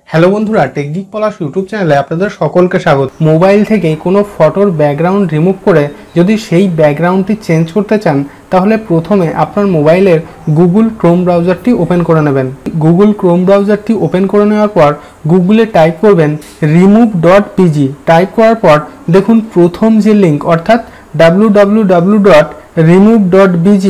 Hello বন্ধুরা, টেকগিক পলাশ YouTube চ্যানেলে আপনাদের সকলকে স্বাগত। মোবাইল থেকে কোনো ফটোর ব্যাকগ্রাউন্ড রিমুভ করে যদি সেই ব্যাকগ্রাউন্ডটি চেঞ্জ করতে চান, তাহলে প্রথমে আপনার মোবাইলের গুগল ক্রোম ব্রাউজারটি ওপেন করে নেবেন। গুগল ক্রোম ব্রাউজারটি ওপেন করে নেওয়ার পর গুগলে টাইপ করবেন remove.pg। টাইপ করার পর দেখুন প্রথম যে লিঙ্ক অর্থাৎ www.remove.bg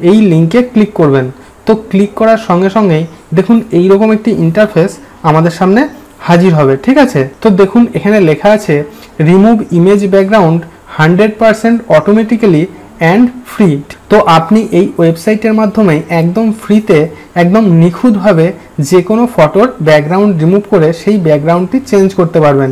এই লিঙ্কে ক্লিক করবেন। তো ক্লিক করার সঙ্গে সঙ্গেই দেখুন এইরকম একটি ইন্টারফেস আমাদের সামনে হাজির হবে। ঠিক আছে, তো দেখুন এখানে লেখা আছে remove image background 100% automatically and free. তো আপনি এই ওয়েবসাইটের মাধ্যমে একদম ফ্রিতে একদম নিখুঁতভাবে যে কোনো ফটোর ব্যাকগ্রাউন্ড রিমুভ করে সেই ব্যাকগ্রাউন্ডটি চেঞ্জ করতে পারবেন।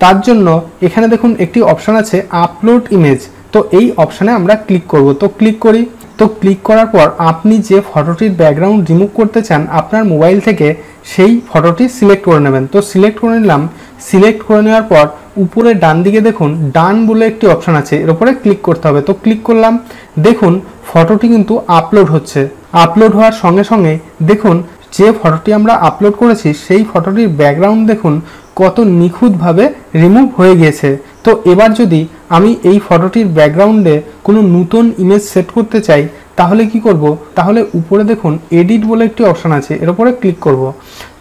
তার জন্য এখানে দেখুন একটি অপশান আছে আপলোড ইমেজ। তো এই অপশানে আমরা ক্লিক করব। তো ক্লিক করি। তো ক্লিক করার পর আপনি যে ফটোটির ব্যাকগ্রাউন্ড রিমুভ করতে চান আপনার মোবাইল থেকে সেই ফটোটি সিলেক্ট করে নেবেন। তো সিলেক্ট করে নিলাম। সিলেক্ট করে নেওয়ার পর উপরে ডান দিকে দেখুন ডান বলে একটি অপশান আছে, এর উপরে ক্লিক করতে হবে। তো ক্লিক করলাম। দেখুন ফটোটি কিন্তু আপলোড হচ্ছে। আপলোড হওয়ার সঙ্গে সঙ্গে দেখুন যে ফটোটি আমরা আপলোড করেছি সেই ফটোটির ব্যাকগ্রাউন্ড দেখুন কত নিখুঁতভাবে রিমুভ হয়ে গিয়েছে। তো এবার যদি আমি এই ফটোটির ব্যাকগ্রাউন্ডে কোনো নতুন ইমেজ সেট করতে চাই তাহলে কি করব? তাহলে উপরে দেখুন এডিট বলে একটি অপশান আছে, এর উপরে ক্লিক করব।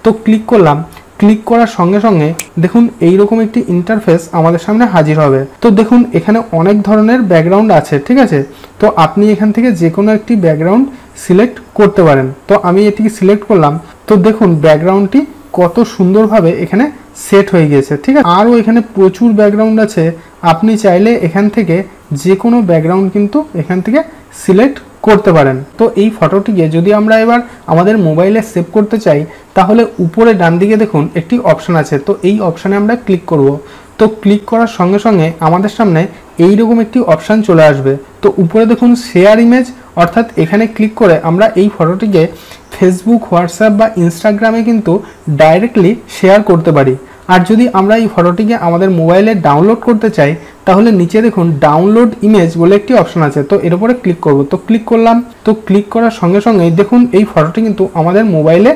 তো ক্লিক করলাম। ক্লিক করার সঙ্গে সঙ্গে দেখুন এইরকম একটি ইন্টারফেস আমাদের সামনে হাজির হবে। তো দেখুন এখানে অনেক ধরনের ব্যাকগ্রাউন্ড আছে। ঠিক আছে, তো আপনি এখান থেকে যে কোনো একটি ব্যাকগ্রাউন্ড সিলেক্ট করতে পারেন। তো আমি এটিকে সিলেক্ট করলাম। তো দেখুন ব্যাকগ্রাউন্ডটি কত সুন্দরভাবে এখানে সেট হয়ে গিয়েছে। ঠিক আছে, আরও এখানে প্রচুর ব্যাকগ্রাউন্ড আছে। আপনি চাইলে এখান থেকে যে কোনো ব্যাকগ্রাউন্ড কিন্তু এখান থেকে সিলেক্ট করতে পারেন। তো এই ফটোটিকে যদি আমরা এবার আমাদের মোবাইলে সেভ করতে চাই তাহলে উপরে ডান দিকে দেখুন একটি অপশান আছে। তো এই অপশানে আমরা ক্লিক করব। তো ক্লিক করার সঙ্গে সঙ্গে আমাদের সামনে এইরকম একটি অপশান চলে আসবে। তো উপরে দেখুন শেয়ার ইমেজ, অর্থাৎ এখানে ক্লিক করে আমরা এই ফটোটিকে ফেসবুক, হোয়াটসঅ্যাপ বা ইনস্টাগ্রামে কিন্তু ডাইরেক্টলি শেয়ার করতে পারি। আর যদি আমরা এই ফটোটিকে আমাদের মোবাইলে ডাউনলোড করতে চাই তাহলে নিচে দেখুন ডাউনলোড ইমেজ বলে একটি অপশান আছে। তো এর উপরে ক্লিক করব। তো ক্লিক করলাম। তো ক্লিক করার সঙ্গে সঙ্গে দেখুন এই ফটোটি কিন্তু আমাদের মোবাইলে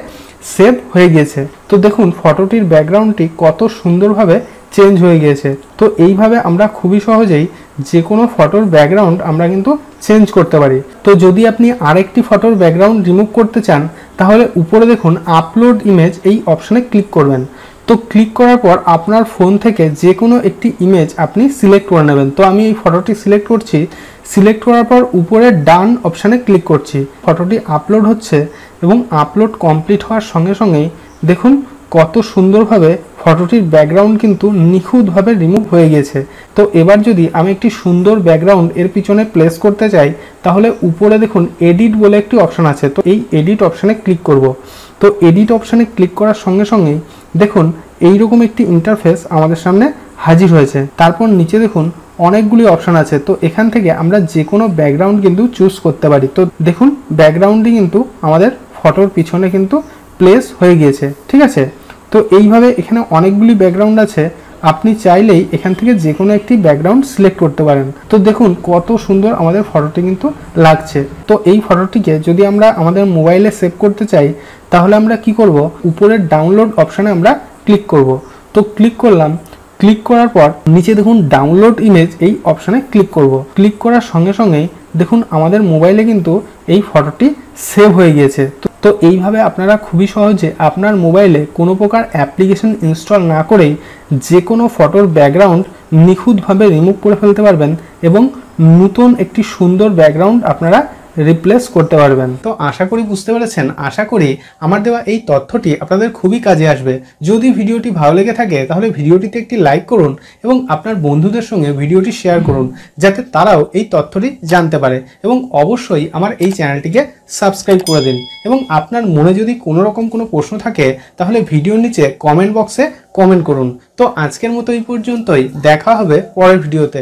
সেভ হয়ে গিয়েছে। তো দেখুন ফটোটির ব্যাকগ্রাউন্ডটি কত সুন্দরভাবে চেঞ্জ হয়ে গিয়েছে। তো এইভাবে আমরা খুবই সহজেই যে কোনো ফটোর ব্যাকগ্রাউন্ড আমরা কিন্তু চেঞ্জ করতে পারি। তো যদি আপনি আরেকটি ফটোর ব্যাকগ্রাউন্ড রিমুভ করতে চান তাহলে উপরে দেখুন আপলোড ইমেজ এই অপশানে ক্লিক করবেন। তো ক্লিক করার পর আপনার ফোন থেকে যে কোনো একটি ইমেজ আপনি সিলেক্ট করে নেবেন। তো আমি এই ফটোটি সিলেক্ট করছি। সিলেক্ট করার পর উপরে ডান অপশানে ক্লিক করছি। ফটোটি আপলোড হচ্ছে এবং আপলোড কমপ্লিট হওয়ার সঙ্গে সঙ্গেই দেখুন কত সুন্দরভাবে ফটোটির ব্যাকগ্রাউন্ড কিন্তু নিখুঁতভাবে রিমুভ হয়ে গিয়েছে। তো এবার যদি আমি একটি সুন্দর ব্যাকগ্রাউন্ড এর পিছনে প্লেস করতে চাই তাহলে উপরে দেখুন এডিট বলে একটি অপশান আছে। তো এই এডিট অপশানে ক্লিক করব। তো এডিট অপশানে ক্লিক করার সঙ্গে সঙ্গেই দেখুন এইরকম একটি ইন্টারফেস আমাদের সামনে হাজির হয়েছে। তারপর নিচে দেখুন অনেকগুলি অপশান আছে। তো এখান থেকে আমরা যে কোনো ব্যাকগ্রাউন্ড কিন্তু চুজ করতে পারি। তো দেখুন ব্যাকগ্রাউন্ডটি কিন্তু আমাদের ফটোর পিছনে কিন্তু প্লেস হয়ে গিয়েছে। ঠিক আছে, তো এইভাবে এখানে অনেকগুলি ব্যাকগ্রাউন্ড আছে। আপনি চাইলেই এখান থেকে যে কোনো একটি ব্যাকগ্রাউন্ড সিলেক্ট করতে পারেন। তো দেখুন কত সুন্দর আমাদের ফটোটি কিন্তু লাগছে। তো এই ফটোটিকে যদি আমরা আমাদের মোবাইলে সেভ করতে চাই তাহলে আমরা কি করব? উপরের ডাউনলোড অপশানে আমরা ক্লিক করব। তো ক্লিক করলাম। ক্লিক করার পর নিচে দেখুন ডাউনলোড ইমেজ এই অপশানে ক্লিক করব। ক্লিক করার সঙ্গে সঙ্গেই দেখুন আমাদের মোবাইলে কিন্তু এই ফটোটি সেভ হয়ে গিয়েছে। তো এইভাবে আপনারা খুবই সহজে আপনার মোবাইলে কোনো প্রকার অ্যাপ্লিকেশন ইনস্টল না করেই যে কোনো ফটোর ব্যাকগ্রাউন্ড নিখুঁতভাবে রিমুভ করে ফেলতে পারবেন এবং নতুন একটি সুন্দর ব্যাকগ্রাউন্ড আপনারা রিপ্লেস করতে পারবেন। তো আশা করি বুঝতে পেরেছেন। আশা করি আমার দেওয়া এই তথ্যটি আপনাদের খুবই কাজে আসবে। যদি ভিডিওটি ভালো লেগে থাকে তাহলে ভিডিওটিতে একটি লাইক করুন এবং আপনার বন্ধুদের সঙ্গে ভিডিওটি শেয়ার করুন যাতে তারাও এই তথ্যটি জানতে পারে। এবং অবশ্যই আমার এই চ্যানেলটিকে সাবস্ক্রাইব করে দিন। এবং আপনার মনে যদি কোনো রকম কোনো প্রশ্ন থাকে তাহলে ভিডিওর নিচে কমেন্ট বক্সে কমেন্ট করুন। তো আজকের মতো এই পর্যন্তই, দেখা হবে পরের ভিডিওতে।